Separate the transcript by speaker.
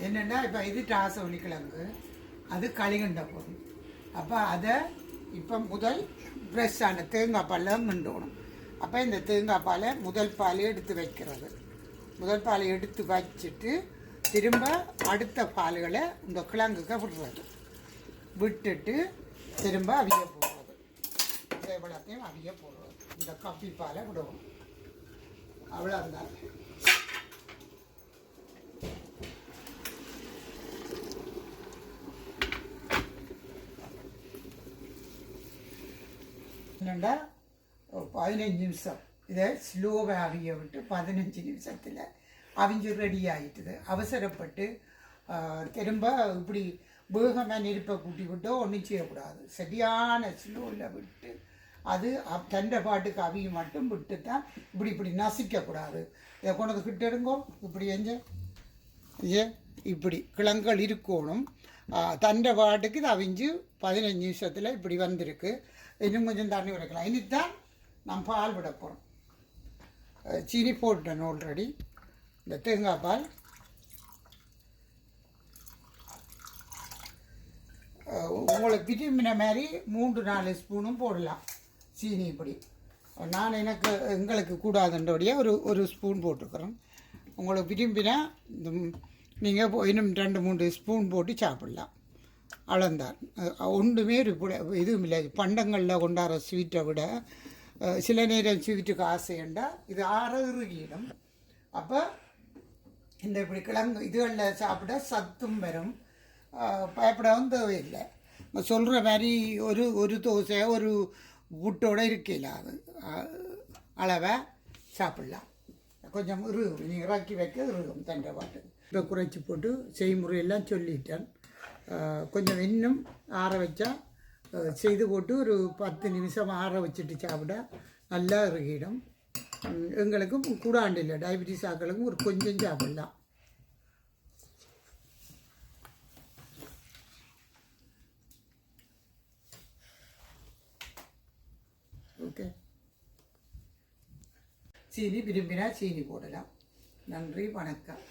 Speaker 1: என்னென்னா இப்போ இது ராசவள்ளிக்கிழங்கு அது கலிகண்ட போதும். அப்போ அதை இப்போ முதல் ஃப்ரெஷ்ஷான தேங்காய் பாலில் மிண்டணும். அப்போ இந்த தேங்காய் பாலை முதல் பால் எடுத்து வைக்கிறது. முதல் பாலை எடுத்து வச்சுட்டு திரும்ப அடுத்த பால்களை இந்த கிழங்குக்கு விடுறது. விட்டுட்டு திரும்ப அவிய போடுறது. இவ்வளோத்தையும் அவிய போடுறது. இந்த கப்பி பாலை விடுவோம். அவ்வளோந்தான். என்னென்னா 15 நிமிஷம் இதை ஸ்லோவாக அவிய விட்டு 15 நிமிஷத்தில் அவிஞ்சு ரெடி ஆகிட்டுது. அவசரப்பட்டு திரும்ப இப்படி வேகமாக நெருப்பை கூட்டி விட்டோ ஒன்றும் செய்யக்கூடாது. சரியான ஸ்லோவில் விட்டு அது தண்டை பாட்டுக்கு அவிய மட்டும் விட்டு தான் இப்படி நசிக்கக்கூடாது. இதை கொண்டு கிட்ட எடுங்கோ. இப்படி இப்படி கிழங்குகள் இருக்கணும். தண்டை பாட்டுக்கு இது அவிஞ்சு 15 நிமிஷத்தில் இப்படி வந்திருக்கு. இன்னும் கொஞ்சம் தண்ணி விடக்கலாம். இனித்தான் நான் பால் விட போகிறோம். சீனி போட்டேன் ஆல்ரெடி. இந்த தேங்காய் பால் உங்களுக்கு விரும்பின மாதிரி 3-4 ஸ்பூனும் போடலாம். சீனி இப்படி நான் எங்களுக்கு கூடாதுன்றபடியாக ஒரு ஸ்பூன் போட்டுக்கிறேன். உங்களுக்கு விரும்பினா நீங்கள் இன்னும் 2-3 ஸ்பூன் போட்டு சாப்பிட்லாம். அளந்தான் ஒன்றுமே இதுவும் இல்லை. பண்டங்களில் கொண்டாடுற ஸ்வீட்டை விட சில நேரம் ஸ்வீட்டுக்கு ஆசைண்டா இது இறுகிடும். அப்போ இந்த இப்படி கிழங்கு இதுகளில் சாப்பிட சத்தும் வரும். பயப்படவும் தேவையில்லை. சொல்கிற மாதிரி ஒரு தோசை ஒரு புட்டோடு இருக்கையில் அது அளவை சாப்பிட்லாம். கொஞ்சம் நீங்கள் இறக்கி வைக்க இருக்கும் தண்டை பாட்டு. இப்போ குறைச்சி போட்டு செய்முறையெல்லாம் சொல்லிட்டேன். கொஞ்சம் இன்னும் ஆற வச்சா செய்து போட்டு ஒரு 10 நிமிஷம் ஆற வச்சுட்டு சாப்பிட நல்லா இறுகிடும். எங்களுக்கும் கூடாண்டு இல்லை, டயபிட்டிஸ் ஆக்களுக்கும் ஒரு கொஞ்சம் சாப்பிடலாம். ஓகே. சீனி விரும்பினா சீனி போடலாம். நன்றி, வணக்கம்.